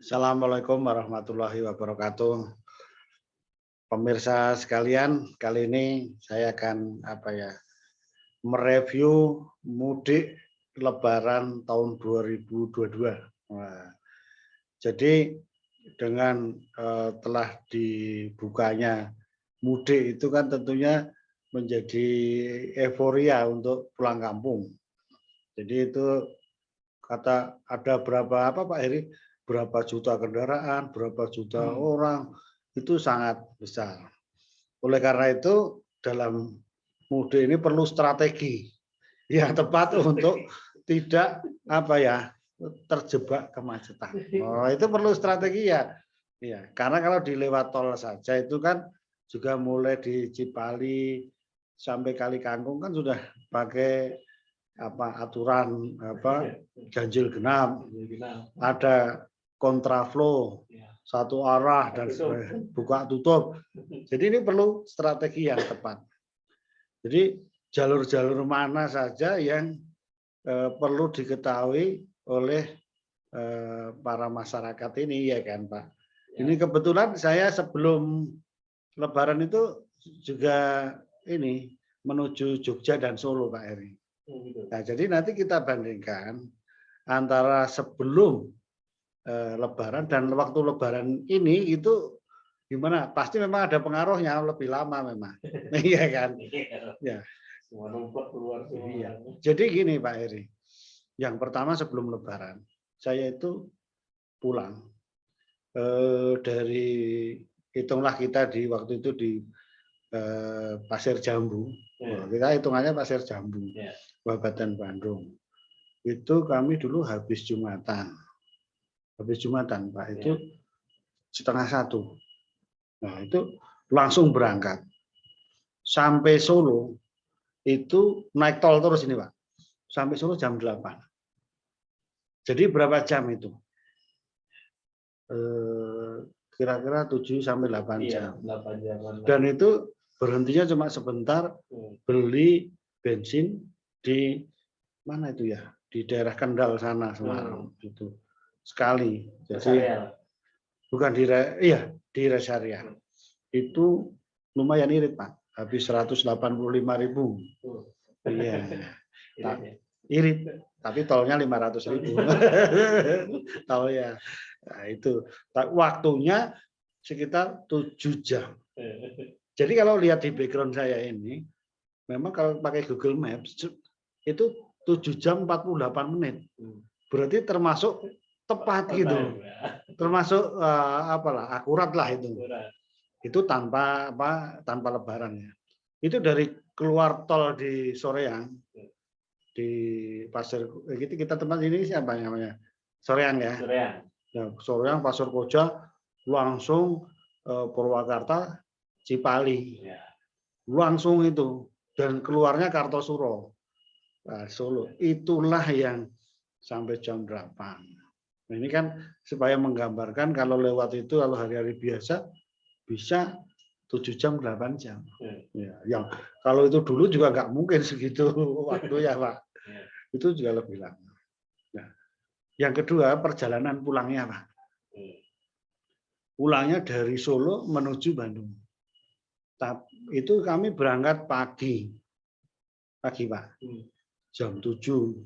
Assalamualaikum warahmatullahi wabarakatuh. Pemirsa sekalian, kali ini saya akan mereview mudik Lebaran tahun 2022. Nah, jadi dengan telah dibukanya mudik itu kan tentunya menjadi euforia untuk pulang kampung. Jadi itu kata ada berapa Pak Heri? Berapa juta kendaraan, berapa juta orang, itu sangat besar. Oleh karena itu, dalam mudik ini perlu strategi yang tepat untuk tidak terjebak kemacetan. Oh, itu perlu strategi ya. Ya, karena kalau dilewat tol saja itu kan juga mulai di Cipali sampai Kali Kangkung kan sudah pakai aturan ganjil genap, ada kontraflow, satu arah dan buka tutup. Jadi ini perlu strategi yang tepat. Jadi jalur-jalur mana saja yang perlu diketahui oleh para masyarakat ini, ya kan Pak. Ini kebetulan saya sebelum Lebaran itu juga ini menuju Jogja dan Solo Pak Heri. Nah, jadi nanti kita bandingkan antara sebelum Lebaran dan waktu Lebaran ini itu gimana? Pasti memang ada pengaruhnya, lebih lama memang. Iya kan? Ya. Semua numpuk keluar semua. Iya. Jadi gini Pak Heri, yang pertama sebelum Lebaran, saya itu pulang dari, hitunglah kita di waktu itu di Pasir Jambu. Kita hitungannya Pasir Jambu, Kabupaten Bandung. Itu kami dulu habis Jumatan Pak, itu setengah 1. Nah itu langsung berangkat sampai Solo, itu naik tol terus ini Pak, sampai Solo jam 8. Jadi berapa jam itu? Kira-kira 7 sampai 8 jam. 8 jam. Dan itu berhentinya cuma sebentar beli bensin di mana itu ya? Di daerah Kendal sana, Semarang itu. Sekali. Jadi bukan di rest area. Itu lumayan irit Pak. Habis 185.000. Iya. Irit, tapi tolnya 500.000. Tol ya. Nah, itu waktunya sekitar 7 jam. Jadi kalau lihat di background saya ini, memang kalau pakai Google Maps itu 7 jam 48 menit. Berarti termasuk tepat gitu. Termasuk akurat lah itu. Itu tanpa Lebaran ya. Itu dari keluar tol di Soreang, di Pasir gitu, kita tempat ini siapa namanya? Soreang ya. Soreang, Pasir Koja, langsung Purwakarta, Cipali. Langsung itu, dan keluarnya Kartosuro. Nah, Solo. Itulah yang sampai jam 8. Nah, ini kan supaya menggambarkan kalau lewat itu kalau hari-hari biasa bisa 7 jam 8 jam. Ya, yang kalau itu dulu juga nggak mungkin segitu waktu ya Pak. Itu juga lebih lama. Nah, yang kedua perjalanan pulangnya Pak. Pulangnya dari Solo menuju Bandung. Itu kami berangkat pagi Pak. Jam 7.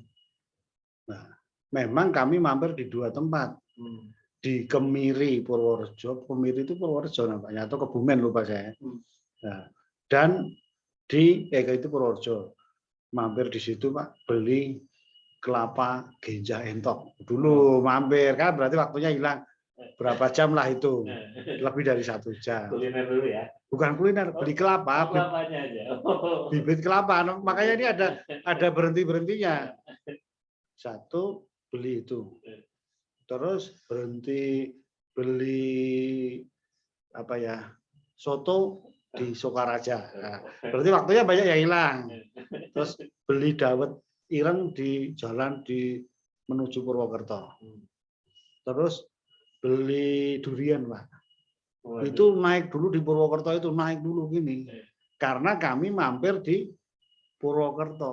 Nah, memang kami mampir di 2 tempat. Di Kemiri, Purworejo. Kemiri itu Purworejo nampaknya, atau Kebumen lupa saya. Nah, dan di itu Purworejo. Mampir di situ Pak, beli kelapa genja entok. Dulu mampir kan berarti waktunya hilang berapa jam lah itu. Lebih dari 1 jam. Kuliner dulu ya. Bukan kuliner, beli kelapa. Kelapanya aja. Bibit kelapa. Makanya ini ada berhenti-berhentinya. 1 beli itu. Terus berhenti beli soto di Sokaraja. Nah, berarti waktunya banyak yang hilang. Terus beli dawet ireng di jalan menuju Purwokerto. Terus beli durian Pak. Itu naik dulu di Purwokerto, itu naik dulu gini. Karena kami mampir di Purwokerto.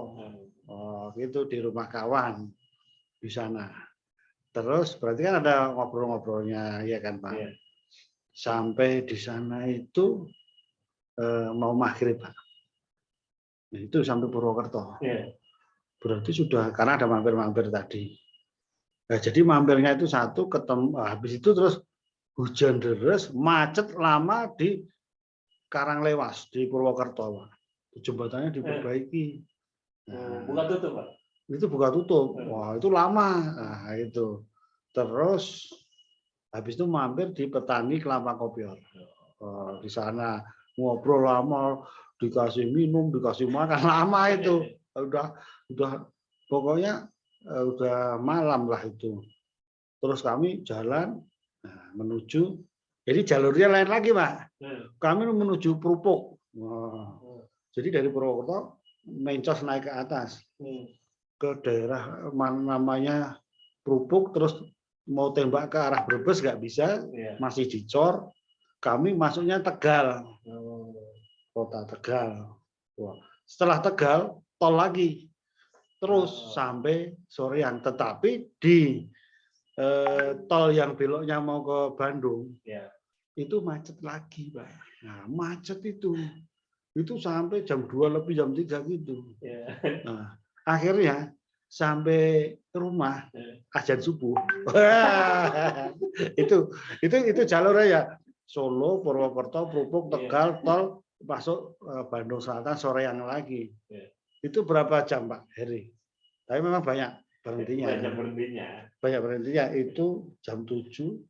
Oh, gitu di rumah kawan di sana. Terus berarti kan ada ngobrol-ngobrolnya, ya kan Pak? Iya. Sampai di sana itu mau maghrib Pak. Nah, itu sampai Purwokerto. Iya. Berarti sudah karena ada mampir-mampir tadi. Nah, jadi mampirnya itu satu ketemu, habis itu terus hujan deras, macet lama di Karanglewas di Purwokerto Pak. Jembatannya diperbaiki. Bukan tutup Pak. Itu buka tutup. Wah, itu lama. Nah, itu. Terus habis itu mampir di Petani Kelapa Kopior. Di sana ngobrol lama, dikasih minum, dikasih makan lama itu. Udah pokoknya udah malam lah itu. Terus kami jalan menuju, jadi jalurnya lain lagi Pak. Kami menuju Prupuk. Jadi dari Purwokerto mencos naik ke atas. Ke daerah namanya Prupuk, terus mau tembak ke arah Brebes nggak bisa, masih dicor. Kami masuknya Tegal, kota Tegal. Setelah Tegal tol lagi, terus sampai Soreang. Tetapi di tol yang beloknya mau ke Bandung, itu macet lagi Pak. Nah, macet itu sampai jam 2 lebih jam 3 gitu. Nah, akhirnya sampai rumah azan subuh. itu jalurnya ya Solo, Purwokerto, Prupuk, Tegal, tol masuk Bandung Selatan Soreang lagi. Itu berapa jam Pak Heri? Tapi memang banyak berhentinya. Banyak berhentinya itu jam 7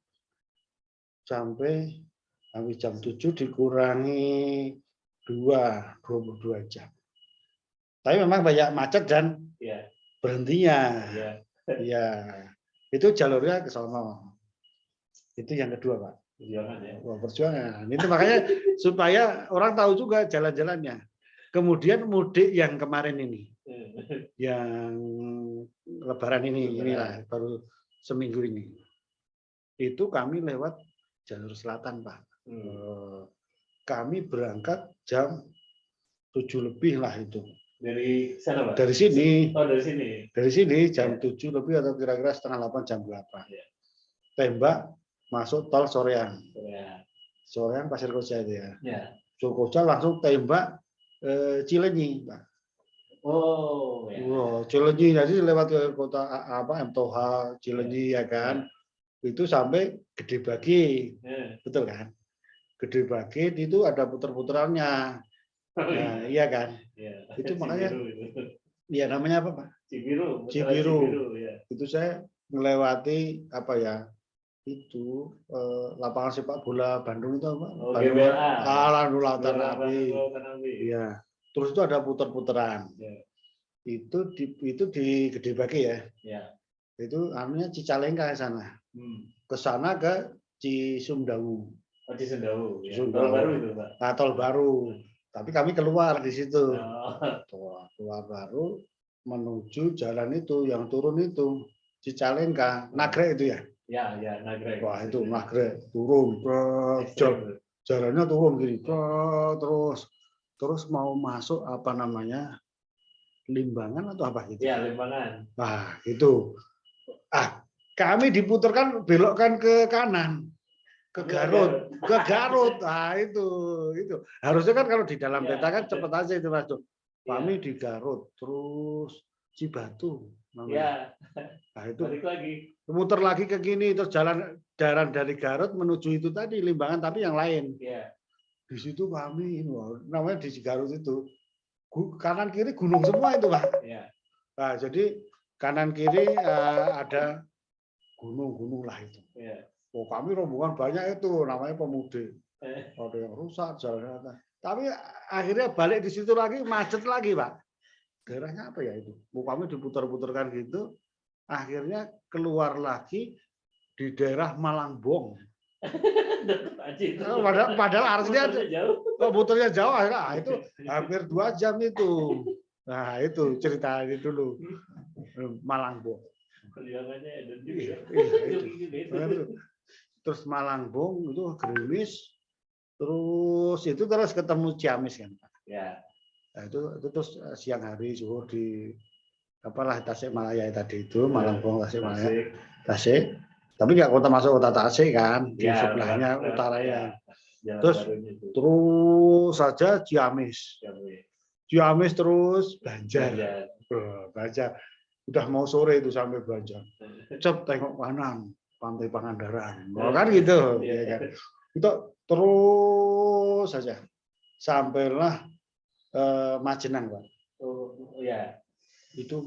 sampai jam 7 dikurangi 22 jam. Tapi memang banyak macet dan berhentinya. Ya, itu jalurnya ke sono. Itu yang kedua, Pak. Perjuangan. Itu makanya supaya orang tahu juga jalan-jalannya. Kemudian mudik yang kemarin ini, yang Lebaran ini, inilah baru seminggu ini. Itu kami lewat jalur selatan, Pak. Kami berangkat jam 7 lebih lah itu. Dari sana, Pak? Dari sini. Oh, dari sini. Dari sini jam 7 lebih atau kira-kira setengah 8 jam 8. Tembak masuk tol Soreang. Soreang Pasir Koja itu ya. Koja langsung tembak Cilenyi, Pak. Oh, Cilenyi jadi lewat ke kota MTOH Cilenyi ya kan. Itu sampai Gede Bagi. Betul kan? Gede Bagi itu ada puter-puterannya. Nah, iya kan? Itu makanya ya namanya apa, Pak? Cibiru. Itu saya melewati apa ya? Itu lapangan sepak bola Bandung itu apa? Bandung Lautan Api. Iya. Terus itu ada puter-puteran. Itu di Gede Bagi ya. Itu anunya Cicalengka ke sana. Ke sana ke Cisumdawu. Cisumdawu. Tol baru itu, Pak. Nah, tol baru. Tapi kami keluar di situ. Keluar baru menuju jalan itu yang turun itu Cicalengka, Nagrek itu ya. Ya, Nagrek. Wah, itu Nagrek turun, jalannya turun gini, terus mau masuk apa namanya? Limbangan atau apa gitu. Ya, Limbangan. Nah, itu. Kami diputarkan belokkan ke kanan. Ke Garut. Nah, itu. Harusnya kan kalau di dalam peta kan cepat aja itu Mas. Kami di Garut, terus Cibatu namanya. Nah, itu balik lagi. Muter lagi ke gini terus jalan dari Garut menuju itu tadi Limbangan tapi yang lain. Di situ kami namanya di Garut itu kanan kiri gunung semua itu, Pak. Nah, jadi kanan kiri ada gunung-gunung lah itu. Kami rombongan banyak itu namanya pemudik. Ada yang rusak jalan. Tapi akhirnya balik di situ lagi macet lagi, Pak. Daerahnya apa ya itu? Kami diputar-putarkan gitu. Akhirnya keluar lagi di daerah Malangbong. Padahal artinya putarnya jauh. Nah, itu hampir 2 jam itu. Nah, itu cerita ini dulu. Malangbong. Terus Malangbong itu gerimis. Terus ketemu Ciamis kan, Pak. Nah, itu terus siang hari zuhur di Tasikmalaya tadi itu Malangbong Tasikmalaya. Tasik. Tapi nggak masuk kota Tasik kan, di Ya, sebelahnya lewat- utaranya. jalan Terus barunya itu. terus saja Ciamis. Jambi. Ciamis terus Banjar. Banjar. Banjar. Udah mau sore itu sampai Banjar. Cep tengok kanan, Pantai Pangandaran. Oh, kan gitu, Iya. ya kan. Itu terus saja sampailah Majenang, Pak. Oh, ya. Itu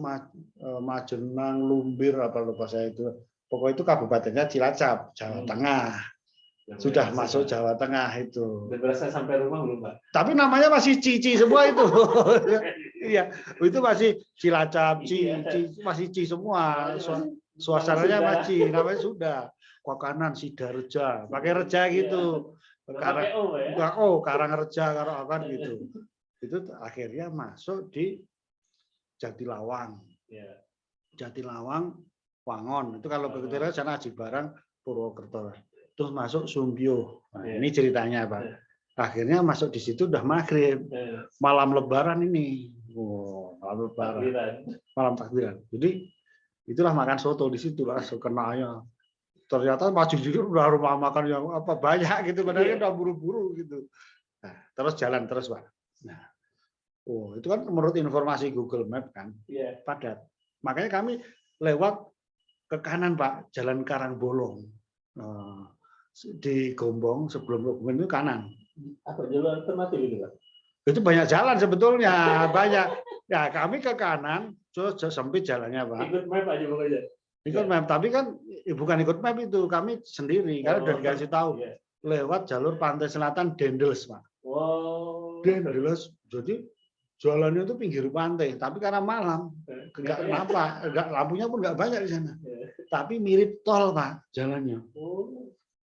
Majenang, Lumbir apa lupa saya itu. Pokoknya itu kabupatennya Cilacap, Jawa Tengah. Sudah masuk Jawa Tengah itu. Udah berasa sampai rumah belum, Pak? Tapi namanya masih Cici semua itu. Iya, itu masih Cilacap, masih Ci semua. Suasananya masih, namanya sudah. Kok kanan Sidareja, pakai reja gitu. Karangreja, kan gitu. Itu akhirnya masuk di Jatilawang. Jatilawang, Wangon. Itu kalau ke utara sana Aji Barang, Purwokerto. Terus masuk Sumbio. Nah, ini ceritanya, Pak. Akhirnya masuk di situ udah maghrib. Malam Lebaran ini. Malam Lebaran. Malam takbiran. Jadi itulah makan soto di situ lah, kenanya. Ternyata maju jujur udah rumah makan yang apa banyak gitu, padahal udah buru-buru gitu. Nah, terus jalan terus, Pak. Nah, itu kan menurut informasi Google Map kan, padat. Makanya kami lewat ke kanan, Pak, Jalan Karangbolong. Di Gombong sebelum Gombong itu kanan. Apa jalur alternatif itu, Pak? Itu banyak jalan sebetulnya, banyak. Ya kami ke kanan, terus sempit jalannya, Pak. Ikut map aja pokoknya. Ikut map, tapi kan bukan ikut map itu, kami sendiri. Karena udah dikasih tahu lewat jalur pantai selatan Dendels, Pak. Dendels, jadi jalannya itu pinggir pantai, tapi karena malam nggak kenapa, lampunya pun nggak banyak di sana. Tapi mirip tol, Pak, jalannya.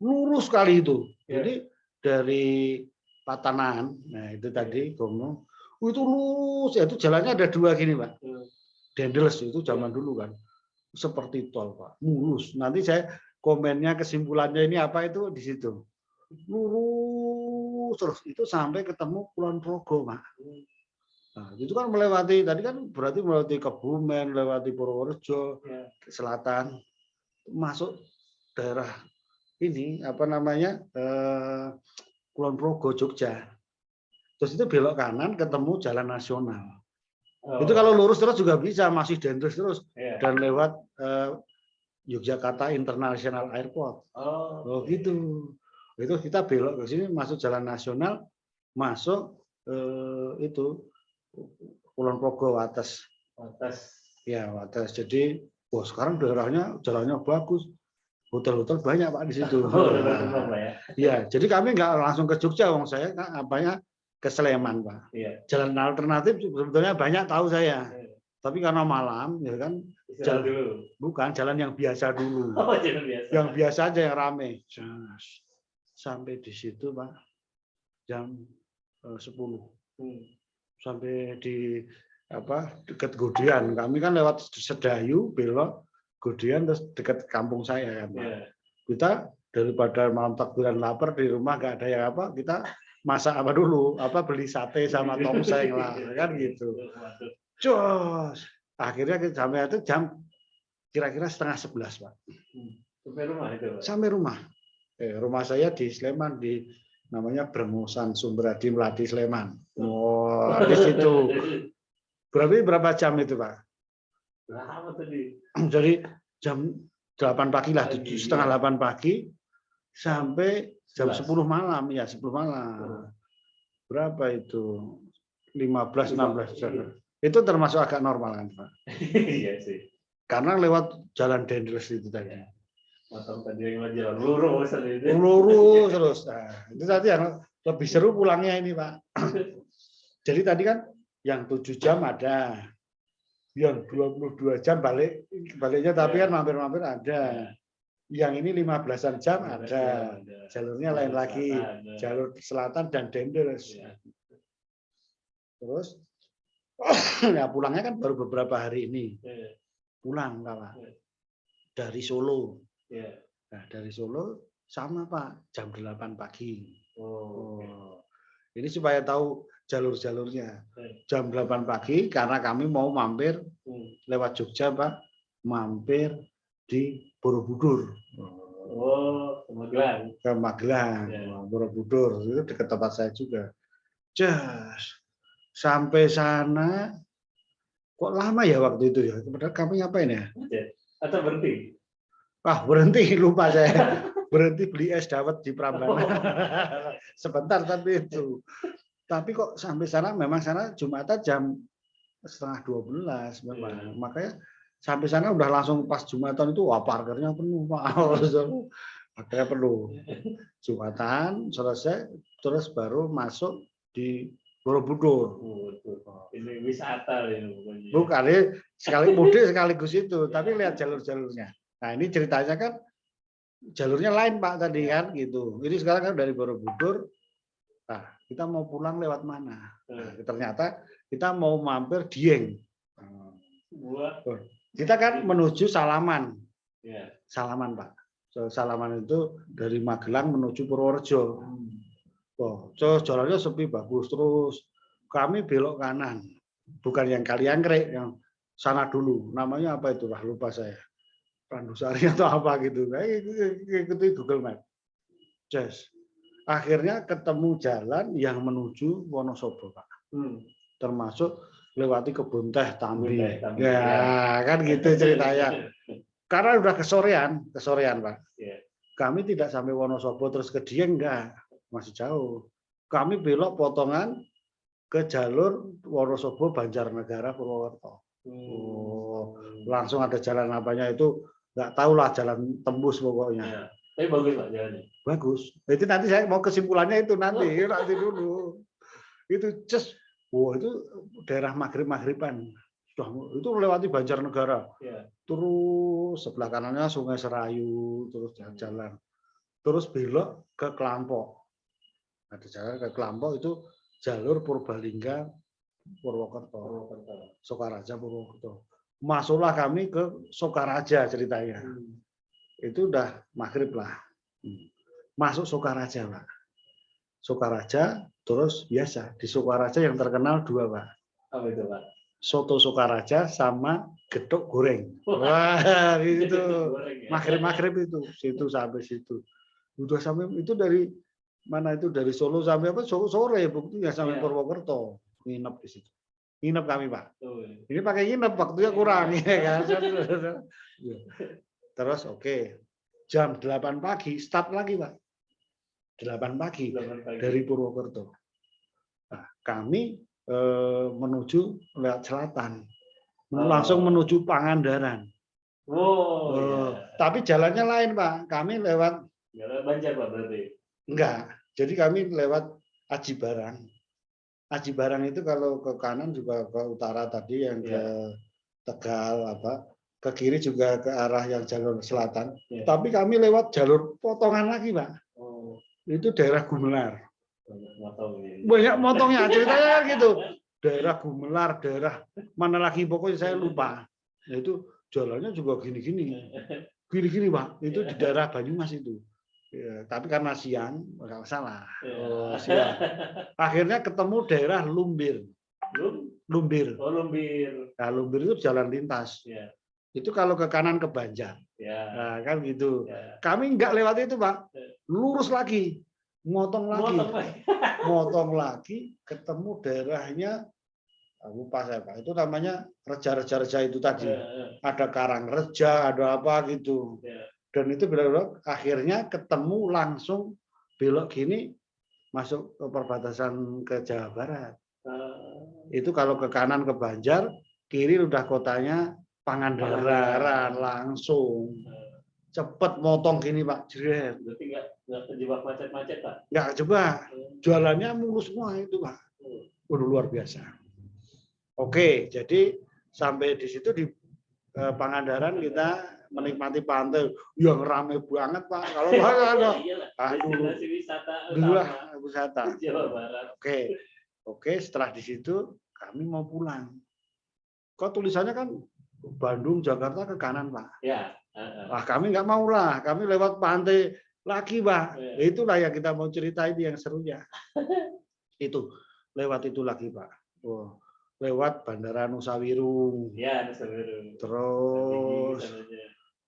Lurus sekali itu. Jadi dari Patanan, nah itu tadi Gombong, itu lurus, ya itu jalannya ada dua gini, Pak. Dendels itu zaman dulu kan, seperti tol, Pak, mulus. Nanti saya komennya kesimpulannya ini apa itu di situ. Lurus terus itu sampai ketemu Kulon Progo, Pak. Nah, itu kan melewati tadi kan berarti melewati Kebumen, melewati Purworejo, ke selatan, masuk daerah ini apa namanya Kulon Progo, Jogja. Terus itu belok kanan ketemu jalan nasional. Itu kalau lurus terus juga bisa, masih Dendels terus dan lewat Yogyakarta International Airport. Gitu. Itu kita belok ke sini masuk jalan nasional, masuk itu Kulon Progo Wates. Ya, Wates. Jadi, sekarang daerahnya jalannya bagus. Hotel-hotel banyak, Pak, di situ. Ya, jadi kami nggak langsung ke Jogja, wong saya apanya ke Sleman, Pak. Jalan alternatif sebetulnya banyak tahu saya. Tapi karena malam, ya kan, bukan jalan yang biasa dulu. Jalan biasa. Yang biasa aja yang rame. Sampai di situ, Pak, jam 10. Sampai di dekat Godian. Kami kan lewat Sedayu, belok Godian terus dekat kampung saya kan, Pak. Kita daripada malam takbiran lapar di rumah nggak ada yang apa, kita masak apa dulu, beli sate sama tongseng lah, kan gitu. Cus, akhirnya kita sampai itu jam kira-kira 10:30, Pak. Sampai rumah itu, Pak? Sampai rumah. Rumah saya di Sleman, di namanya Brengusan, Sumberadi, Melati, Sleman. Di situ. Berapa jam itu, Pak? Lama tadi. Jadi jam 8 pagi lah, 7:30 pagi sampai jam 10 malam, ya 10 malam. Berapa itu? 15-16 jam. Itu termasuk agak normal kan, Pak? Iya sih. Karena lewat jalan Dendels itu tadi. Atau tadi yang jalan lurus itu. Lurus terus. Nah, itu tadi yang lebih seru pulangnya ini, Pak. Jadi tadi kan yang 7 jam ada. Yang 22 jam baliknya, tapi kan mampir-mampir ada. Yang ini 15-an jam ada. Jalurnya lain lagi. Jalur selatan dan Dendels. Terus ya pulangnya kan baru beberapa hari ini. Pulang, Pak. Dari Solo. Nah, dari Solo sama, Pak, jam 8 pagi. Ini supaya tahu jalur-jalurnya. Jam 8 pagi karena kami mau mampir lewat Jogja, Pak, mampir di Borobudur. Oh, ke Magelang. Ke Magelang, Borobudur itu dekat tempat saya juga. Sampai sana kok lama ya waktu itu ya? Padahal kami ngapain ya? Atau berhenti? Berhenti, lupa saya. Berhenti beli es dawet di Prambanan. Sebentar tapi itu. Tapi kok sampai sana memang sana Jumatan jam 11:30 memang. Makanya sampai sana udah langsung pas Jumatan itu parkirnya penuh Pak. Akhirnya penuh. Jumatan selesai terus baru masuk di Borobudur. Ini wisata ini. Bukan, ini sekali mudik sekaligus itu, tapi lihat jalur-jalurnya. Nah, ini ceritanya kan jalurnya lain Pak tadi kan gitu. Ini sekarang kan dari Borobudur. Nah, kita mau pulang lewat mana? Nah, ternyata kita mau mampir Dieng. Kita kan menuju Salaman. Salaman Pak. Salaman itu dari Magelang menuju Purworejo. Jalannya sepi bagus, terus kami belok kanan. Bukan yang Kaliangkrek, yang sana dulu. Namanya apa itu? Lupa saya. Randusari atau apa gitu. Ikuti Google Map. Akhirnya ketemu jalan yang menuju Wonosobo, Pak. Termasuk lewati kebun teh Tambi. Ya, kan gitu ceritanya. Karena udah kesorean Pak. Kami tidak sampai Wonosobo terus ke Dieng, enggak. Masih jauh. Kami belok potongan ke jalur Wonosobo Banjarnegara Purwokerto. Langsung ada jalan apanya itu nggak tahu lah, jalan tembus pokoknya. Tapi bagus Pak jalannya. Bagus. Jadi nanti saya mau kesimpulannya itu nanti dulu. Itu itu daerah Maghrib-Maghriban. Itu melewati Banjarnegara. Terus sebelah kanannya Sungai Serayu, terus jalan. Terus belok ke Kelampok. Ada jalan ke Kelampok itu jalur Purbalingga Purwokerto. Sokaraja Purwokerto. Masuklah kami ke Sokaraja ceritanya. Itu udah maghrib lah. Masuk Sokaraja, Pak. Sokaraja, terus biasa. Di Sokaraja yang terkenal dua, Pak. Apa itu, Pak? Soto Sokaraja sama gedok goreng. Wah, itu. Maghrib-maghrib itu. Situ sampai situ. Udah sampai itu dari mana itu? Dari Solo sampai apa? Sore buktinya sampai Purwokerto. Nginep di situ. Nginep kami, Pak. Ini pakai nginep, waktunya kurang ya kan. Terus oke. Jam 8 pagi start lagi, Pak. 8 pagi dari Purwokerto. Nah, kami menuju lewat selatan. Langsung menuju Pangandaran. Tapi jalannya lain, Pak. Kami lewat Banjar, Pak, berarti. Enggak. Jadi kami lewat Aji Barang. Aji Barang itu kalau ke kanan juga ke utara tadi yang ke Tegal ke kiri juga ke arah yang jalur selatan. Tapi kami lewat jalur potongan lagi, Pak. Itu daerah Gumelar. Banyak motongnya, ceritanya kan gitu. Daerah Gumelar, daerah mana lagi pokoknya saya lupa. Nah, itu jalannya juga gini-gini. Gini-gini, Pak. Itu di daerah Banyumas itu. Ya, tapi karena siang, nggak salah. Siang. Akhirnya ketemu daerah Lumbir. Lumbir. Nah, Lumbir itu jalan lintas. Itu kalau ke kanan ke Banjar. Nah, kan gitu. Kami nggak lewat itu, Pak. Lurus lagi. Motong lagi. Ketemu daerahnya, lupa saya, Pak. Itu namanya Reja itu tadi. Ada Karangreja, ada apa gitu. Dan itu belok akhirnya ketemu langsung belok gini masuk ke perbatasan ke Jawa Barat. Itu kalau ke kanan ke Banjar, kiri udah kotanya Pangandaran langsung. Cepet motong gini, Pak. Jeret. Berarti nggak terjebak macet-macet, Pak? Nggak jebak. Jalannya mulus semua itu, Pak. Udah luar biasa. Oke, jadi sampai di situ di Pangandaran kita menikmati pantai yang ramai banget, Pak. Kalau wisata Jawa Barat. Oke, setelah di situ kami mau pulang. Kok tulisannya kan Bandung Jakarta ke kanan, Pak. Wah, kami nggak mau lah. Kami lewat pantai lagi, Pak. Itulah yang kita mau cerita itu yang serunya. Itu lewat itu lagi, Pak. Lewat Bandara Nusa Wirung. Nusa Wirung. Terus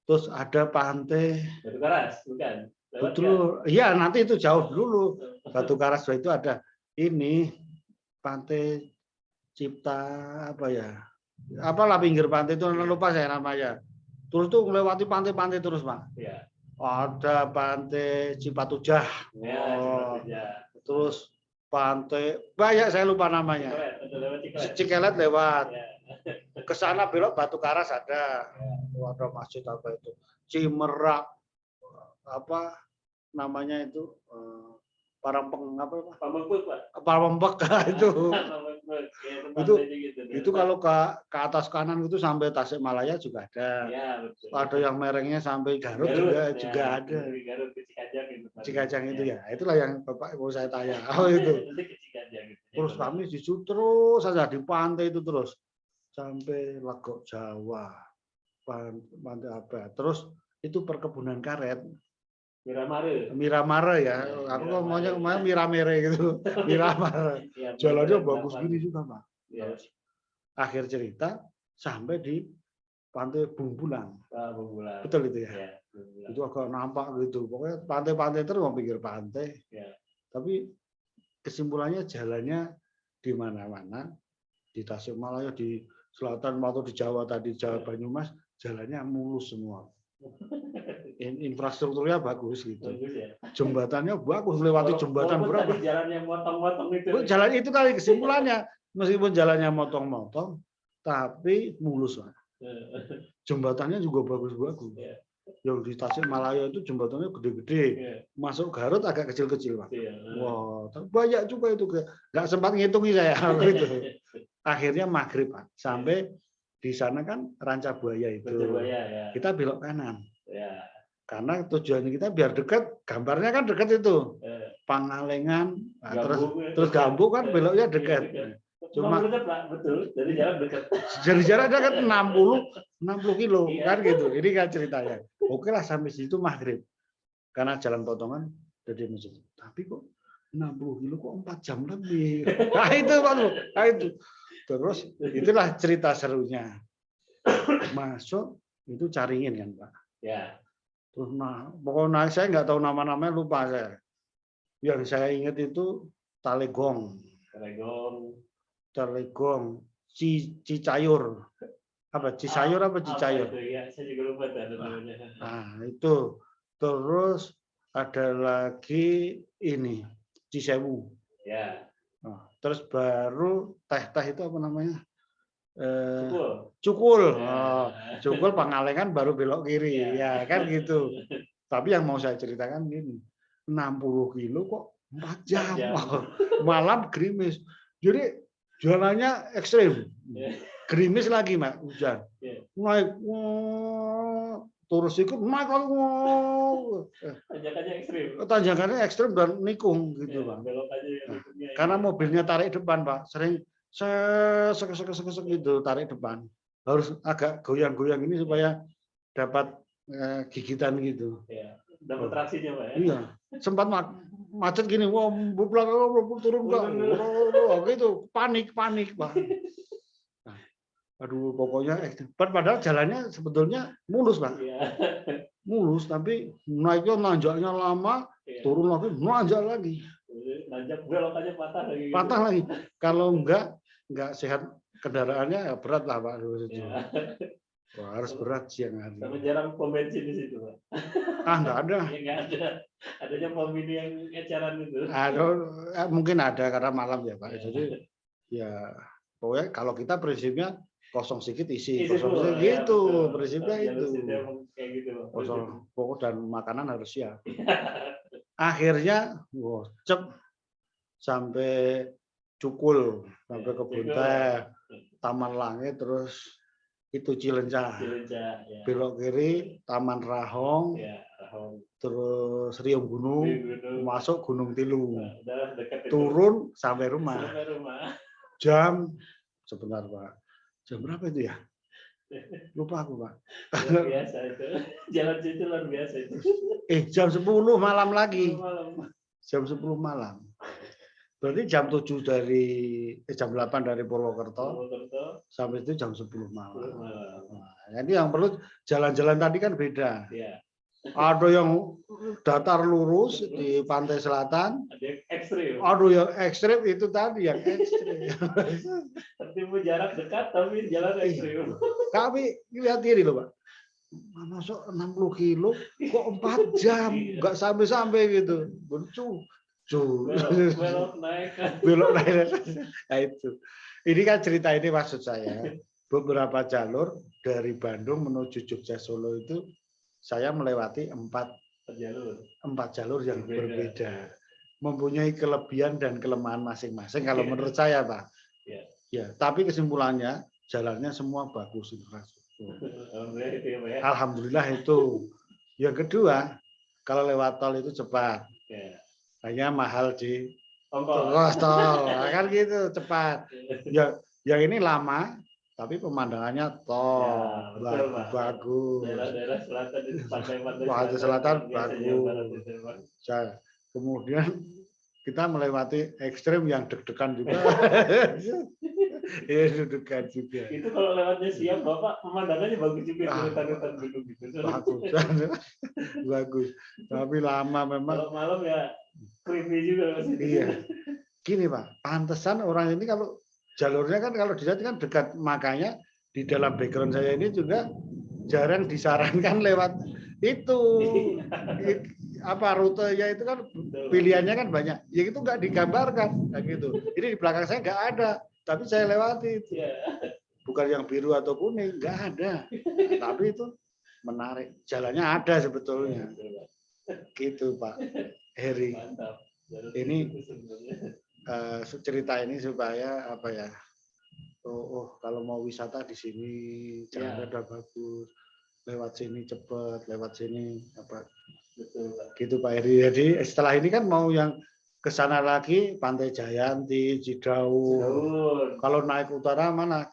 terus ada pantai Batu Karas, bukan? Lewat dulu, iya nanti itu jauh dulu. Batu Karas itu ada ini pantai Cipta apa ya? Apalah pinggir pantai itu lupa saya namanya. Terus tuh melewati pantai-pantai terus, Pak. Iya. Ada pantai Cipatujah. Ya, Terus pantai banyak saya lupa namanya. Cikelet lewat. Ya. Ke sana belok Batu Karas ada. Ada masjid apa itu? Cimerak apa namanya itu? Parampeng apa? Pamengpek, Pak. Parambek itu. Itu Itu kalau ke atas kanan itu sampai Tasikmalaya juga ada. Ya, betul. Ada yang merengnya sampai Garut, juga ada. Garut ke Cikajang itu. Cikajang itu ya. Itulah yang Bapak mau saya tanya. Oh itu. Terus kami di situ terus saja di pantai itu terus sampai Legok Jawa. Pantai apa? Terus itu perkebunan karet. Miramare ya. Aku maunya Miramere gitu. Miramare. Jalannya bagus gini juga, Pak. Ya. Akhir cerita sampai di pantai Bungbulan. Bungbulan. Betul itu ya. Ya, itu agak nampak gitu. Pokoknya pantai-pantai terus mau pinggir pantai. Ya. Tapi kesimpulannya jalannya di mana-mana di Tasikmalaya, di selatan atau di Jawa tadi Jawa Banyumas jalannya mulus semua. Infrastrukturnya bagus gitu. Bagus, ya. Jembatannya bagus, lewati jembatan berapa? Jalan yang motong-motong itu. Jalan itu kali kesimpulannya, meskipun jalannya motong-motong, tapi mulus, Pak. Jembatannya juga bagus-bagus. Ya. Yang di Tasikmalaya itu jembatannya gede-gede. Ya. Masuk Garut agak kecil-kecil, Pak. Ya. Wow, banyak juga itu. Nggak sempat ngitungi saya. Gitu. Akhirnya maghrib, Pak. Sampai di sana kan Rancabuaya itu. Rancabuaya, ya. Kita belok kanan. Ya. Karena tujuannya kita biar dekat, gambarnya kan dekat itu. Pangalengan, nah, terus Gambuk kan beloknya dekat. Cuma betul, dari jalan dekat. Jadi jarak dekat 60 kilo kan gitu. Ini kan ceritanya. Oke lah sampai situ maghrib. Karena jalan potongan dari masjid. Tapi kok 60 kilo kok 4 jam lebih. Nah itu Pak. Nah itu. Terus itulah cerita serunya. Masuk itu Caringin kan Pak. Ya. Terus pokoknya saya nggak tahu nama-namanya lupa saya. Yang saya ingat itu Talegong, Cicayur, apa Cisayur apa Cicayur? Ya, saya juga lupa namanya. Nah itu terus ada lagi ini Cisewu. Ya. Nah, terus baru teh itu apa namanya? Cukul. Cukul Pangalengan baru belok kiri, ya kan gitu. Tapi yang mau saya ceritakan gini, 60 kilo kok 4 jam. Malam gerimis. Jadi jalannya ekstrim. Gerimis lagi, Mak, hujan. Naik, terus ikut naik lagi. Tanjakannya ekstrim. Tanjakannya ekstrim dan nikung gitu, Pak. Karena mobilnya tarik depan, Pak. Sering sek gitu tarik depan. Harus agak goyang-goyang ini supaya dapat gigitan gitu. Ya, dapat traksinya, Pak. Ya? Iya. Sempat macet gini, wah, turun Pak. Gitu, panik, Pak. Nah, aduh, pokoknya padahal jalannya sebetulnya mulus, Pak. Ya. Mulus, tapi naiknya nanjaknya lama, turun lagi, nanjak lagi. Nanjak belokannya patah lagi. Gitu. Patah lagi. Kalau enggak sehat kendaraannya ya berat lah Pak. Ya. Wah, harus berat siang hari. Sama jarang pom bensin di situ Pak. Enggak ada. Ya, enggak ada. Adanya pom mini yang eceran itu. Mungkin ada karena malam ya Pak. Jadi ya pokoknya kalau kita prinsipnya kosong sedikit isi kosong sedikit gitu. Prinsipnya itu. Kosong pokok dan makanan harus siap. Akhirnya sampai Cukul, sampai Kebun Teh, Taman Langit, terus itu Cilencah. Ya. Belok kiri Taman Rahong, ya, terus Riung Gunung, masuk Gunung Tilu. Nah, turun sampai rumah. Jam sebentar Pak. Jam berapa itu ya? Lupa aku Pak. Luar biasa itu. Jalan situ luar biasa itu. Jam 10 malam lagi. Jam 10 malam. Berarti jam 7 dari jam 8 dari Purwokerto Purwokerto sampai itu jam 10 malam. malam. Nah, jadi yang perlu jalan-jalan tadi kan beda. Ya, Ada yang datar lurus di pantai selatan, ada yang ekstrim. ada yang ekstrim itu tadi yang ekstrim. Tertimbun jarak dekat tapi jalan ekstrim. Kami lihat diri loh Pak. Masuk 60 kilo kok 4 jam nggak sampai-sampai gitu. Bencu. Belok naik. Belok naik. Nah itu. Ini kan cerita ini maksud saya. Beberapa jalur dari Bandung menuju Jogja Solo itu saya melewati 4 jalur yang berbeda. Mempunyai kelebihan dan kelemahan masing-masing kalau menurut saya Pak. Ya, tapi kesimpulannya jalannya semua bagus infrastruktur. Alhamdulillah itu. Yang kedua, kalau lewat tol itu cepat. Hanya mahal di ongkos tol. Kan gitu, cepat. Ya, yang ini lama, tapi pemandangannya bagus. Daerah selatan itu pantai selatan bagus. Kemudian kita melewati ekstrim yang deg-degan juga. Ya, deg-degan juga. Itu kalau lewatnya siang, Bapak pemandangannya bagus juga. Hutan-hutan gunung gitu. Bagus. Tapi lama memang. Kalau malam ya creepy juga. Iya. Gini Pak, pantesan orang ini kalau jalurnya kan kalau dilihat kan dekat, makanya di dalam background saya ini juga jarang disarankan lewat itu. Apa rutenya itu kan pilihannya kan banyak. Ya itu nggak digambarkan kayak gitu. Ini di belakang saya nggak ada, tapi saya lewati itu. Bukan yang biru atau kuning, nggak ada. Tapi itu menarik. Jalannya ada sebetulnya. Gitu Pak Heri. Ini cerita ini supaya apa ya? Oh kalau mau wisata di sini jalannya udah bagus. Lewat sini cepet, lewat sini apa? Betul, gitu Pak Heri. Jadi setelah ini kan mau yang ke sana lagi Pantai Jayanti, Cidaun. Kalau naik utara mana?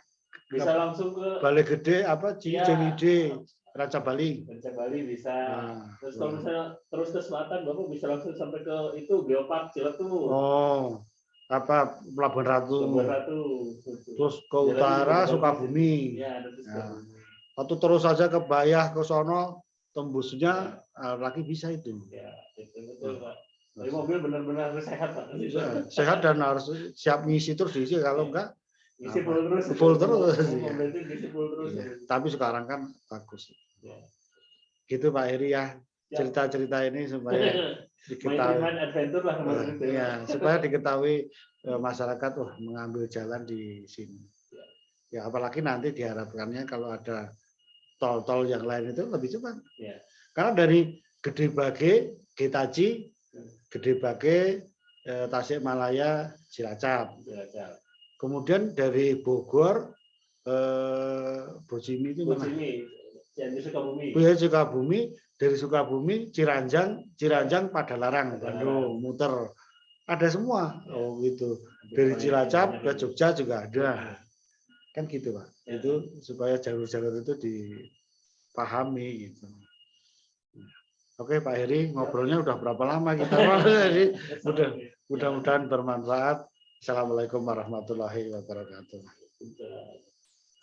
Bisa langsung ke Balai Gede apa Ciwidey, Raja Bali. Raja Bali bisa. Terus kalau misalnya terus ke selatan Bapak bisa langsung sampai ke itu Geopark Ciletu. Oh. Apa Pelabuhan Ratu. Terus ke utara Sukabumi. Iya, atau terus saja ke Bayah ke sono tembusnya lagi bisa itu. Ya, betul Pak. Tapi mobil benar-benar harus sehat Pak. Sehat dan harus siap ngisi terus diisi, kalau enggak ngisi full terus. Full terus. Mobil itu ngisi full terus. Tapi sekarang kan bagus. Gitu Pak Heri ya. Cerita-cerita ini supaya diketahui. Main adventure lah kemarin itu. Iya, supaya diketahui masyarakat mengambil jalan di sini. Ya apalagi nanti diharapkannya kalau ada tol-tol yang lain itu lebih cepat. Ya. Karena dari Gede Bage, Getaji, Gede Bage, Tasikmalaya, Cilacap. Kemudian dari Bogor, Bojimi itu mana? Sukabumi. Sukabumi, dari Sukabumi, Ciranjang, Padalarang, Bandung, muter. Ada semua. Oh gitu. Dari Cilacap ke Jogja juga ada. Kan gitu Pak. Itu supaya jalur-jalur itu dipahami gitu. Oke Pak Heri, ngobrolnya udah berapa lama kita? Jadi mudah-mudahan bermanfaat. Assalamualaikum warahmatullahi wabarakatuh.